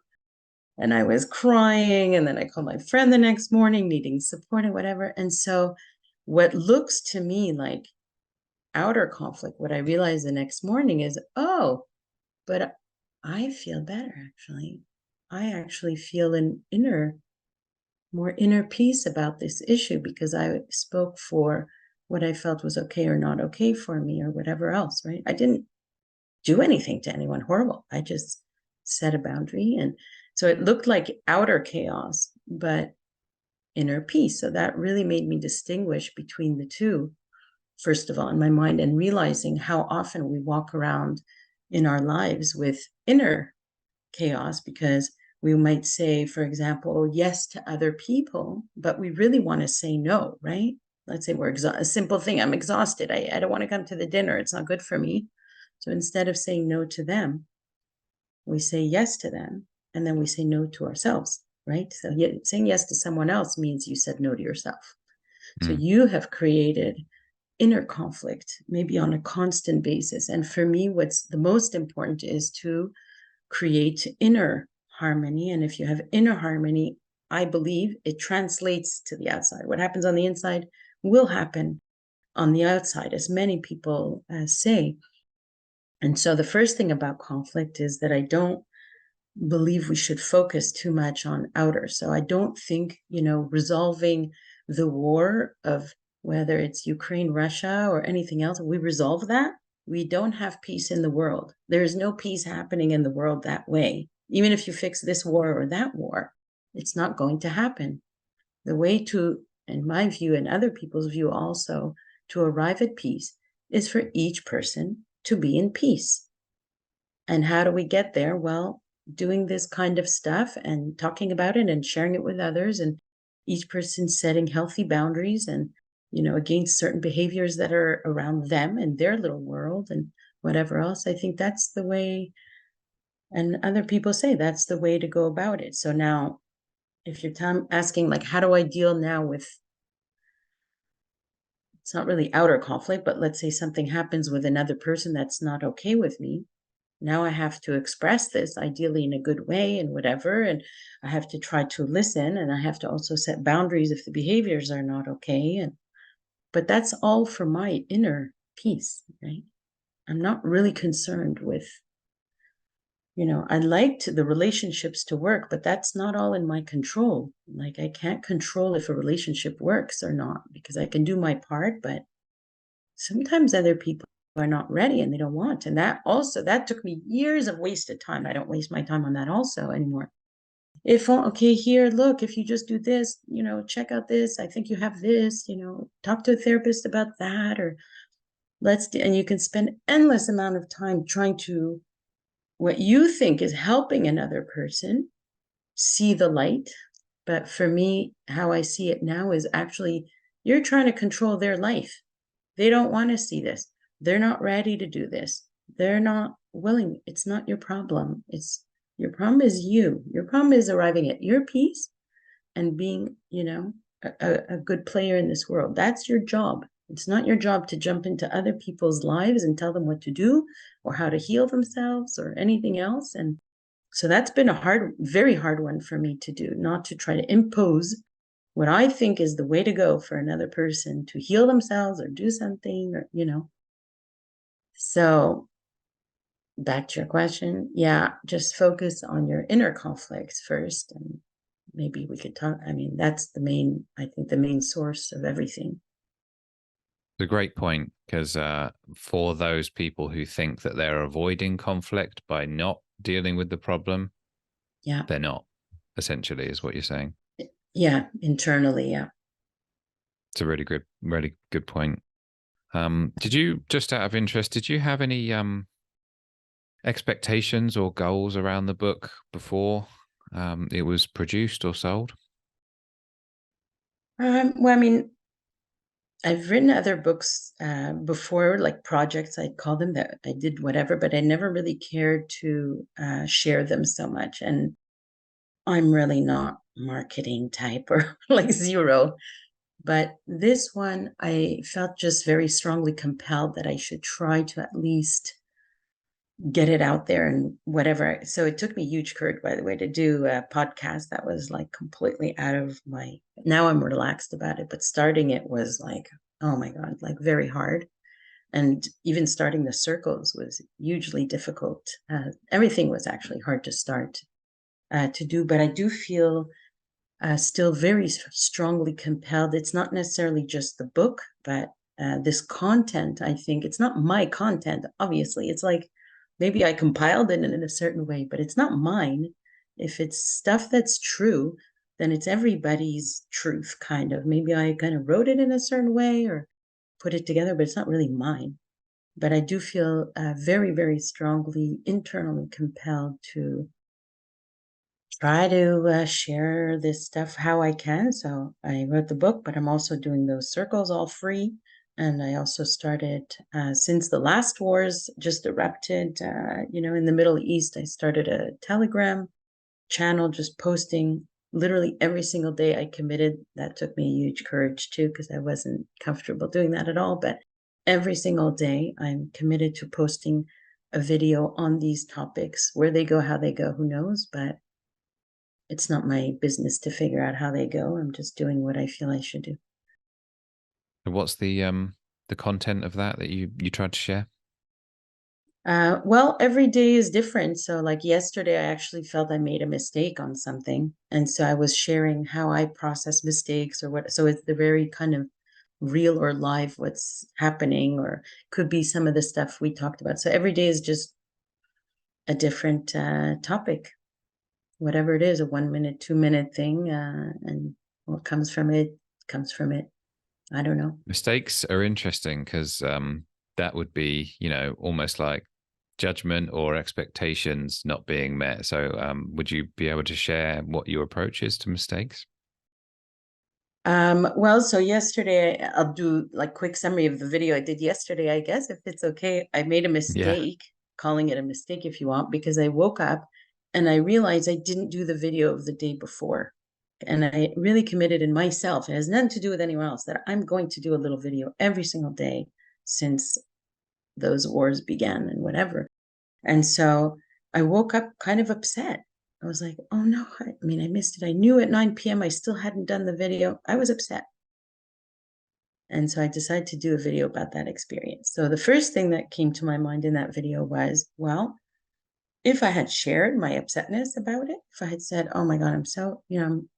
And I was crying, and then I called my friend the next morning needing support and whatever. And so what looks to me like outer conflict, what I realized the next morning is, oh, but I feel better, actually. I actually feel an more inner peace about this issue because I spoke for what I felt was okay or not okay for me or whatever else, right? I didn't do anything to anyone horrible. I just set a boundary. And so it looked like outer chaos, but inner peace. So that really made me distinguish between the two, first of all, in my mind, and realizing how often we walk around in our lives with inner chaos because we might say, for example, yes to other people, but we really want to say no, right? Let's say we're a simple thing. I'm exhausted. I don't want to come to the dinner. It's not good for me. So instead of saying no to them, we say yes to them, and then we say no to ourselves, right? So saying yes to someone else means you said no to yourself. So you have created inner conflict, maybe on a constant basis. And for me, what's the most important is to create inner harmony. And if you have inner harmony, I believe it translates to the outside. What happens on the inside will happen on the outside, as many people say. And so the first thing about conflict is that I don't believe we should focus too much on outer. So I don't think, resolving the war of whether it's Ukraine, Russia, or anything else, we resolve that. We don't have peace in the world. There is no peace happening in the world that way. Even if you fix this war or that war, it's not going to happen. The way to, in my view and other people's view also, to arrive at peace is for each person to be in peace. And how do we get there? Well, doing this kind of stuff and talking about it and sharing it with others, and each person setting healthy boundaries and, against certain behaviors that are around them and their little world and whatever else. I think that's the way, and other people say that's the way to go about it. So now, if you're asking, like, how do I deal now with, it's not really outer conflict, but let's say something happens with another person that's not okay with me. Now I have to express this, ideally in a good way and whatever, and I have to try to listen, and I have to also set boundaries if the behaviors are not okay. But that's all for my inner peace, right? I'm not really concerned with, I liked the relationships to work, but that's not all in my control. Like, I can't control if a relationship works or not, because I can do my part, but sometimes other people are not ready and they don't want. And that took me years of wasted time. I don't waste my time on that also anymore. Okay, here, look, if you just do this, check out this, I think you have this, talk to a therapist about that, or and you can spend endless amount of time trying to, what you think is helping another person see the light. But for me, how I see it now is actually you're trying to control their life. They don't want to see this. They're not ready to do this. They're not willing. It's not your problem. Your problem is you. Your problem is arriving at your peace and being, a good player in this world. That's your job. It's not your job to jump into other people's lives and tell them what to do or how to heal themselves or anything else. And so that's been a very hard one for me to do, not to try to impose what I think is the way to go for another person to heal themselves or do something, or. So back to your question, yeah, just focus on your inner conflicts first, and maybe we could talk. I mean, that's the main, I think, the main source of everything. It's a great point because for those people who think that they're avoiding conflict by not dealing with the problem, Yeah. they're not, essentially, is what you're saying. Yeah. Internally. Yeah. It's a really good point. Did you, just out of interest, did you have any expectations or goals around the book before it was produced or sold? Well, I mean, I've written other books before, like projects, I'd call them, that I did whatever, but I never really cared to share them so much. And I'm really not marketing type, or like zero. But this one, I felt just very strongly compelled that I should try to at least get it out there and whatever. So it took me huge courage, by the way, to do a podcast that was like completely out of my, now I'm relaxed about it, but starting it was like, oh my God, like very hard. And even starting the circles was hugely difficult. Everything was actually hard to start to do, but I do feel still very strongly compelled. It's not necessarily just the book, but this content, I think it's not my content, obviously. It's like maybe I compiled it in a certain way, but it's not mine. If it's stuff that's true, then it's everybody's truth, kind of. Maybe I kind of wrote it in a certain way or put it together, but it's not really mine. But I do feel very, very strongly internally compelled to try to share this stuff how I can. So I wrote the book, but I'm also doing those circles all free. And I also started, since the last wars just erupted, in the Middle East, I started a Telegram channel, just posting literally every single day. I committed. That took me huge courage too, because I wasn't comfortable doing that at all. But every single day, I'm committed to posting a video on these topics. Where they go, how they go, who knows? But it's not my business to figure out how they go. I'm just doing what I feel I should do. What's the content of that you tried to share? Well, every day is different. So, like yesterday, I actually felt I made a mistake on something. And so I was sharing how I process mistakes or what. So it's the very kind of real or live what's happening, or could be some of the stuff we talked about. So every day is just a different topic, whatever it is, a 1 minute, 2 minute thing. And what comes from it comes from it. I don't know. Mistakes are interesting because that would be, almost like judgment or expectations not being met. So, would you be able to share what your approach is to mistakes? Well, so yesterday, I'll do like quick summary of the video I did yesterday, I guess, if it's okay. I made a Yeah. mistake, calling it a mistake if you want, because I woke up and I realized I didn't do the video of the day before. And I really committed in myself. It has nothing to do with anyone else, that I'm going to do a little video every single day since those wars began and whatever. And so I woke up kind of upset. I was like, oh no, I mean, I missed it. I knew at 9 p.m. I still hadn't done the video. I was upset. And so I decided to do a video about that experience. So the first thing that came to my mind in that video was, well, if I had shared my upsetness about it, if I had said, oh my God, I'm so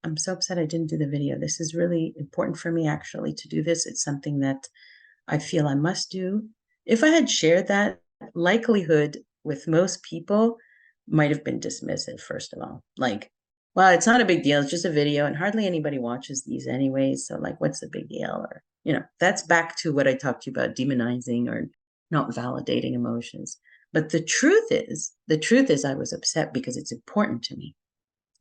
upset I didn't do the video. This is really important for me actually to do this. It's something that I feel I must do. If I had shared that, likelihood with most people might have been dismissive, first of all. Like, well, it's not a big deal. It's just a video, and hardly anybody watches these anyways. So, like, what's the big deal? Or, that's back to what I talked to you about, demonizing or not validating emotions. But the truth is, I was upset because it's important to me,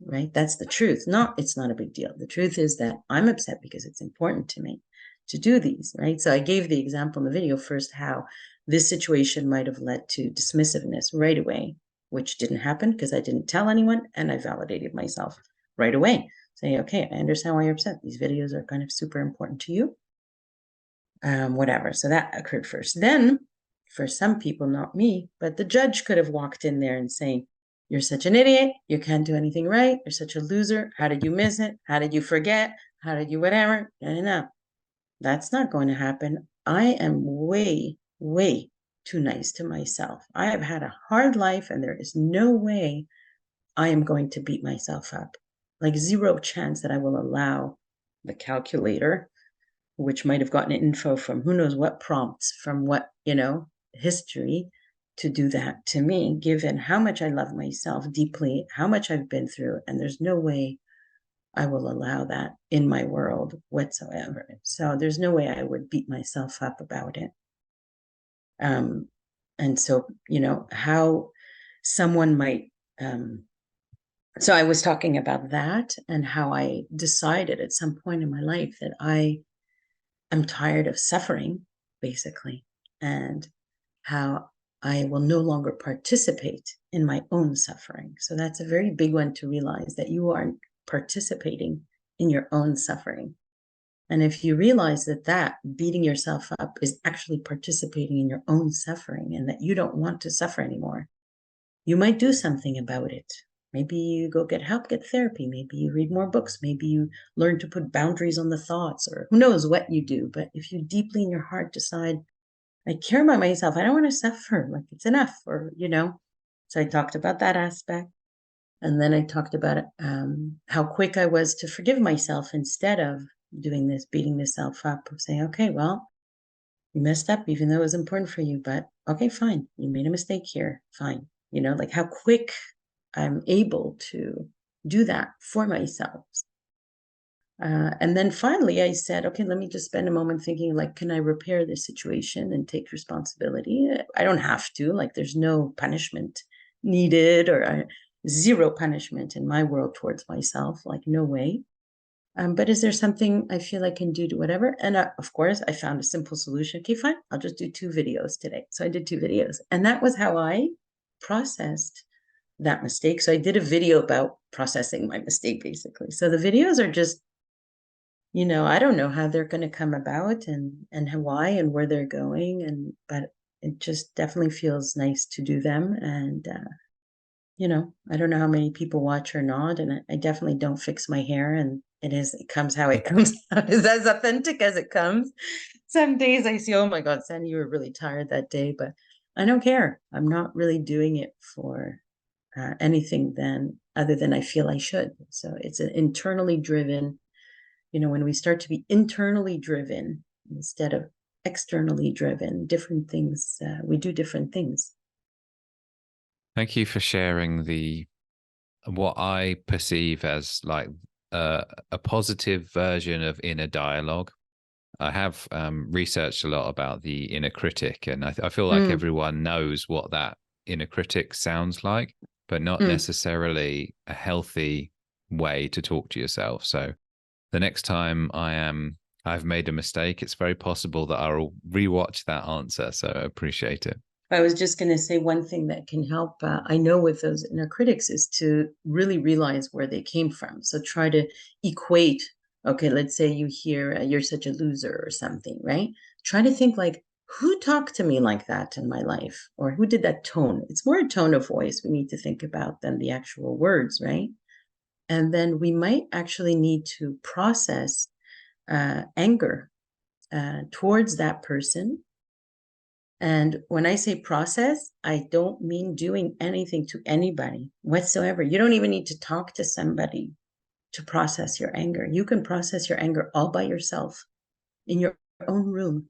right? That's the truth. It's not a big deal. The truth is that I'm upset because it's important to me to do these, right? So I gave the example in the video first how this situation might have led to dismissiveness right away, which didn't happen because I didn't tell anyone and I validated myself right away. Say, okay, I understand why you're upset. These videos are kind of super important to you. Whatever. So that occurred first. Then, for some people, not me, but the judge could have walked in there and saying, you're such an idiot. You can't do anything right. You're such a loser. How did you miss it? How did you forget? How did you whatever? No, no, no. That's not going to happen. I am way, way too nice to myself. I have had a hard life, and there is no way I am going to beat myself up. Like zero chance that I will allow the calculator, which might have gotten info from who knows what prompts, from what, history, to do that to me, given how much I love myself deeply, how much I've been through. And there's no way I will allow that in my world whatsoever. So there's no way I would beat myself up about it. And so, how someone might, so I was talking about that and how I decided at some point in my life that I'm tired of suffering, basically, and how I will no longer participate in my own suffering. So that's a very big one to realize, that you aren't participating in your own suffering. And if you realize that beating yourself up is actually participating in your own suffering, and that you don't want to suffer anymore, you might do something about it. Maybe you go get help, get therapy. Maybe you read more books. Maybe you learn to put boundaries on the thoughts, or who knows what you do. But if you deeply in your heart decide, I care about myself, I don't want to suffer, like it's enough, or, So I talked about that aspect. And then I talked about how quick I was to forgive myself instead of doing this, beating myself up, saying, okay, well, you messed up, even though it was important for you, but okay, fine. You made a mistake here. Fine. Like how quick I'm able to do that for myself. And then finally I said, okay, let me just spend a moment thinking, like, can I repair this situation and take responsibility? I don't have to, like, there's no punishment needed, or zero punishment in my world towards myself, like no way. But is there something I feel I can do to whatever? And of course, I found a simple solution. Okay, fine. I'll just do 2 videos today. So I did 2 videos. And that was how I processed that mistake. So I did a video about processing my mistake, basically. So the videos are just, I don't know how they're going to come about, and why and where they're going. But it just definitely feels nice to do them. And, I don't know how many people watch or not. And I definitely don't fix my hair, and it comes how it comes out. It's as authentic as it comes. Some days I see, oh my God, Sandy, you were really tired that day, but I don't care. I'm not really doing it for anything other than I feel I should. So it's an internally driven, when we start to be internally driven instead of externally driven, different things, we do different things. Thank you for sharing what I perceive as like a positive version of inner dialogue. I have researched a lot about the inner critic, and I feel like everyone knows what that inner critic sounds like, but not necessarily a healthy way to talk to yourself. So the next time I've made a mistake, it's very possible that I'll rewatch that answer. So I appreciate it. I was just going to say, one thing that can help, I know, with those inner critics, is to really realize where they came from. So try to equate, okay, let's say you hear you're such a loser or something, right? Try to think, like, who talked to me like that in my life, or who did that tone? It's more a tone of voice we need to think about than the actual words, right? And then we might actually need to process anger towards that person. And when I say process, I don't mean doing anything to anybody whatsoever. You don't even need to talk to somebody to process your anger. You can process your anger all by yourself in your own room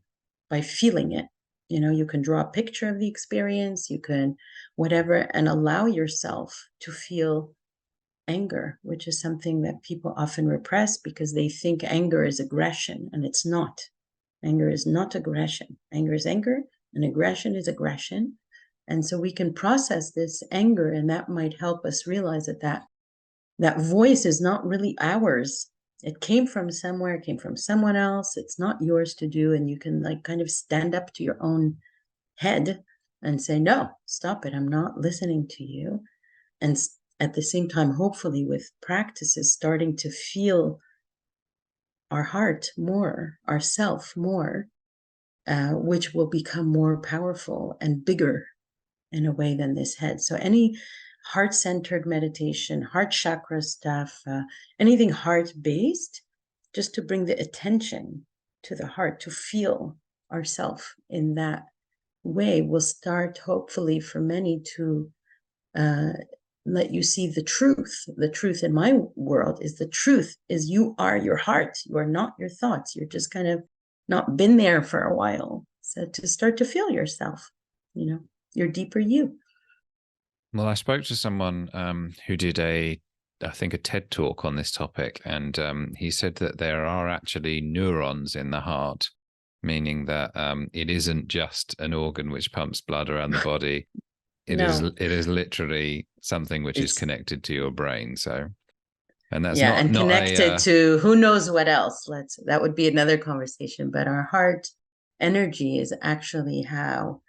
by feeling it. You can draw a picture of the experience, you can whatever, and allow yourself to feel anger, which is something that people often repress because they think anger is aggression, and it's not. Anger is not aggression. Anger is anger, and aggression is aggression. And so we can process this anger, and that might help us realize that voice is not really ours. It came from somewhere, it came from someone else. It's not yours to do. And you can, like, kind of stand up to your own head and say, no, stop it. I'm not listening to you. And at the same time, hopefully with practices, starting to feel our heart more, ourself more, which will become more powerful and bigger in a way than this head. So any heart-centered meditation, heart chakra stuff, anything heart-based, just to bring the attention to the heart, to feel ourself in that way will start, hopefully, for many to uh, let you see the truth. The truth in my world is the truth is you are your heart. You are not your thoughts. You're just kind of not been there for a while. So to start to feel yourself, your deeper you. Well, I spoke to someone who did I think, a TED talk on this topic, and he said that there are actually neurons in the heart, meaning that it isn't just an organ which pumps blood around the body. No, It is literally something which is it's connected to your brain. So, and that's yeah, and not connected a to who knows what else. That would be another conversation. But our heart energy is actually how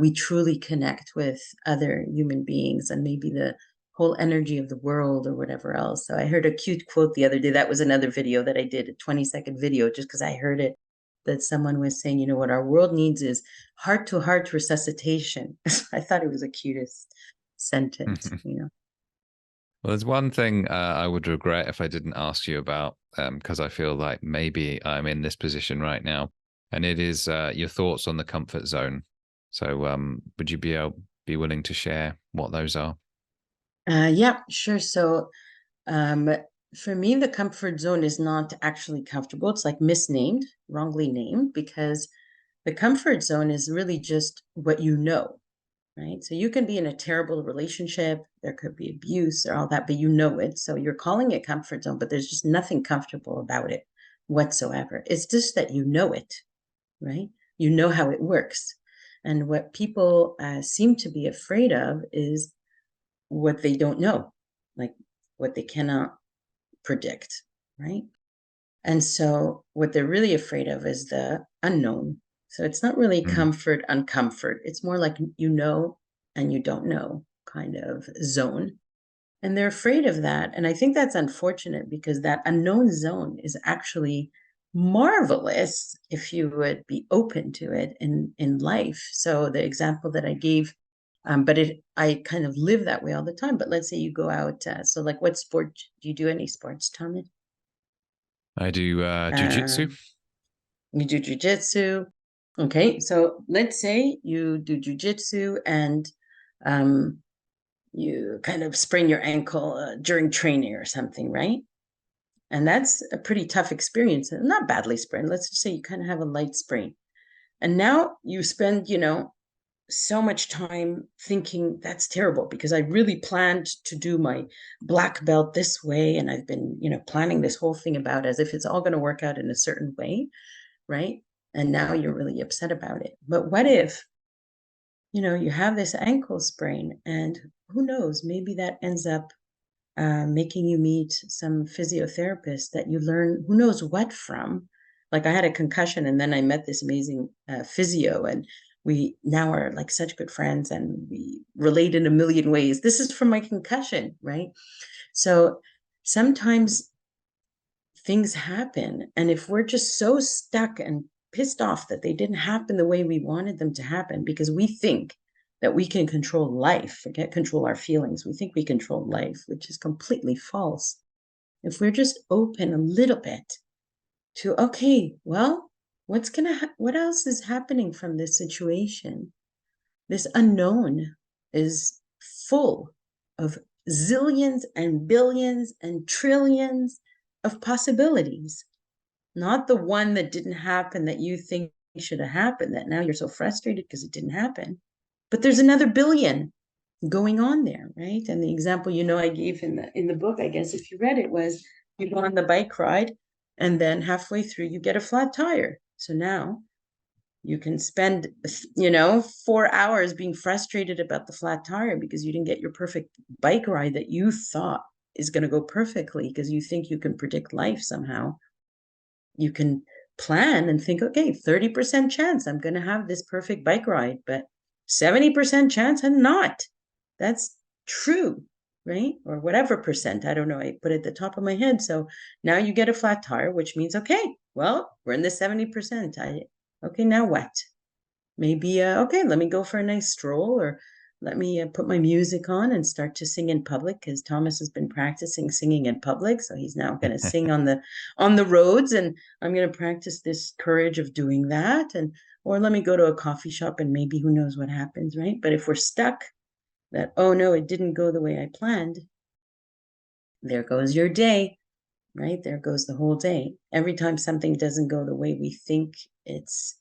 we truly connect with other human beings and maybe the whole energy of the world or whatever else. So I heard a cute quote the other day. That was another video that I did, a 20-second video, just because I heard it, that someone was saying, what our world needs is heart to heart resuscitation. I thought it was the cutest sentence. Well, there's one thing I would regret if I didn't ask you about, because I feel like maybe I'm in this position right now, and it is your thoughts on the comfort zone. So, would you be willing to share what those are? Yeah, sure. So um, for me, the comfort zone is not actually comfortable. It's like misnamed, wrongly named, because the comfort zone is really just what you know, right? So you can be in a terrible relationship, there could be abuse or all that, but you know it. So you're calling it comfort zone, but there's just nothing comfortable about it whatsoever. It's just that you know it, right? You know how it works. And what people seem to be afraid of is what they don't know, like what they cannot predict, right? And so what they're really afraid of is the unknown. So it's not really Mm. comfort, uncomfort. It's more like and you don't know kind of zone. And they're afraid of that. And I think that's unfortunate because that unknown zone is actually marvelous if you would be open to it in life. So the example that I gave, but I kind of live that way all the time. But let's say you go out. So like what sport, do you do any sports, Tommy? I do jujitsu. Um, you do jujitsu. Okay, so let's say you do jujitsu and um, you kind of sprain your ankle during training or something, right? And that's a pretty tough experience. Not badly sprained. Let's just say you kind of have a light sprain. And now you spend, so much time thinking that's terrible because I really planned to do my black belt this way. And I've been, planning this whole thing about as if it's all going to work out in a certain way, right? And now you're really upset about it. But what if, you have this ankle sprain and who knows, maybe that ends up making you meet some physiotherapist that you learn who knows what from. Like I had a concussion and then I met this amazing physio and we now are like such good friends and we relate in a million ways. This is from my concussion, right? So sometimes things happen. And if we're just so stuck and pissed off that they didn't happen the way we wanted them to happen, because we think that we can control life, forget control our feelings. We think we control life, which is completely false. If we're just open a little bit to, okay, well, what else is happening from this situation? This unknown is full of zillions and billions and trillions of possibilities, not the one that didn't happen that you think should have happened, that now you're so frustrated because it didn't happen. But there's another billion going on there, right? And the example I gave in the book, I guess if you read it, was you go on the bike ride and then halfway through you get a flat tire. So now you can spend 4 hours being frustrated about the flat tire because you didn't get your perfect bike ride that you thought is going to go perfectly because you think you can predict life somehow. You can plan and think, okay, 30% chance I'm going to have this perfect bike ride, but 70% chance I'm not. That's true, right? Or whatever percent. I don't know. I put it at the top of my head. So now you get a flat tire, which means, okay, well, we're in the 70%. Okay, now what? Maybe, okay, let me go for a nice stroll or let me put my music on and start to sing in public because Thomas has been practicing singing in public. So he's now going to sing on the roads and I'm going to practice this courage of doing that. And Or let me go to a coffee shop and maybe who knows what happens, right? But if we're stuck that, oh no, it didn't go the way I planned, there goes your day, right? There goes the whole day. Every time something doesn't go the way we think it's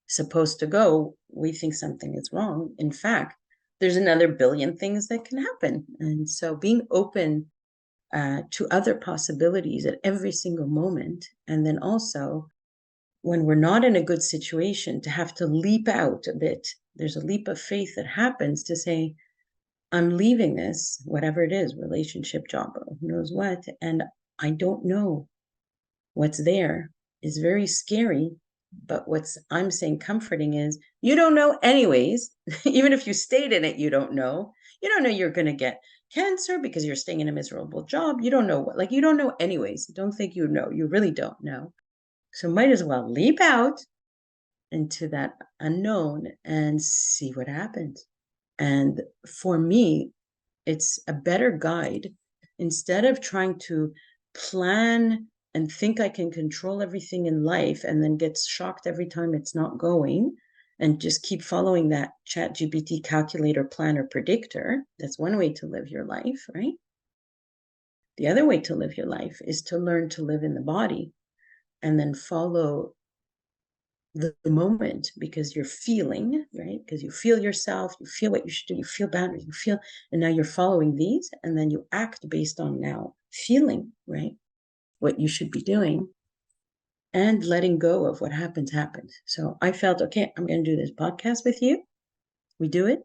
supposed to go, we think something is wrong. In fact, there's another billion things that can happen. And so being open to other possibilities at every single moment, and then also when we're not in a good situation, to have to leap out a bit. There's a leap of faith that happens to say, I'm leaving this, whatever it is, relationship, job, who knows what, and I don't know what's there, is very scary. But what's I'm saying comforting is you don't know anyways. Even if you stayed in it, you don't know. You don't know you're going to get cancer because you're staying in a miserable job. You don't know what, like, you don't know anyways. Don't think you know. You really don't know. So might as well leap out into that unknown and see what happens. And for me, it's a better guide. Instead of trying to plan and think I can control everything in life and then get shocked every time it's not going, and just keep following that ChatGPT calculator, planner, predictor. That's one way to live your life, right? The other way to live your life is to learn to live in the body and then follow the moment, because you're feeling, right? Because you feel yourself, you feel what you should do, you feel boundaries, you feel, and now you're following these, and then you act based on now feeling, right? What you should be doing, and letting go of what happens. So I felt, okay, I'm going to do this podcast with you. We do it,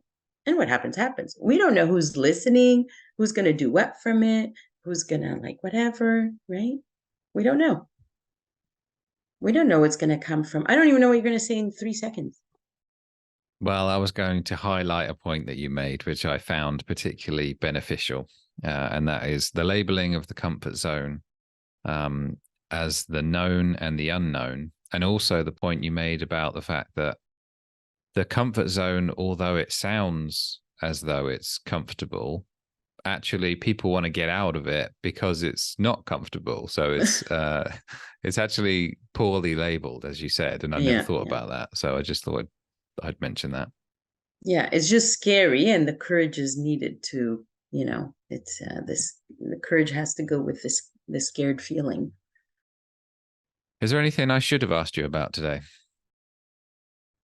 and what happens. We don't know who's listening, who's going to do what from it, who's going to like whatever, right? We don't know. We don't know what's going to come from. I don't even know what you're going to say in 3 seconds. Well, I was going to highlight a point that you made, which I found particularly beneficial, and that is the labeling of the comfort zone as the known and the unknown, and also the point you made about the fact that the comfort zone, although it sounds as though it's comfortable, actually people want to get out of it because it's not comfortable. So it's actually poorly labeled, as you said, and I never thought about that. So I just thought I'd mention that. Yeah, it's just scary, and the courage is needed to, it's the courage has to go with the scared feeling. Is there anything I should have asked you about today?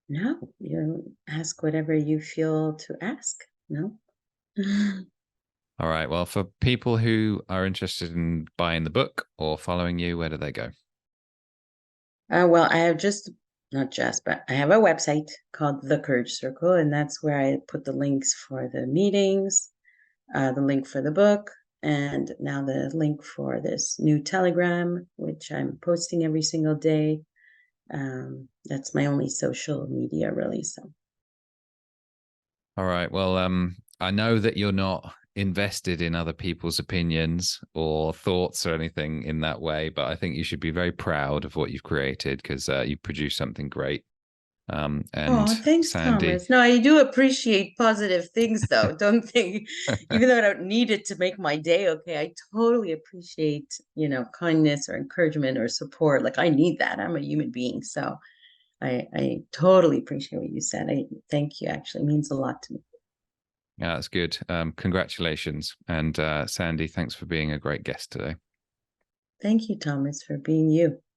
No, you ask whatever you feel to ask. No. All right. Well, for people who are interested in buying the book or following you, where do they go? Well, I have but I have a website called The Courage Circle, and that's where I put the links for the meetings, the link for the book, and now the link for this new Telegram, which I'm posting every single day. That's my only social media, really. So. All right. Well, I know that you're not invested in other people's opinions or thoughts or anything in that way, but I think you should be very proud of what you've created, because you produced something great. And thanks, Sandy. Thomas. No, I do appreciate positive things, though. Don't think, even though I don't need it to make my day okay, I totally appreciate, kindness or encouragement or support. Like, I need that. I'm a human being. So I totally appreciate what you said. I thank you. Actually, it means a lot to me. Yeah, that's good. Congratulations. And Sandy, thanks for being a great guest today. Thank you, Thomas, for being you.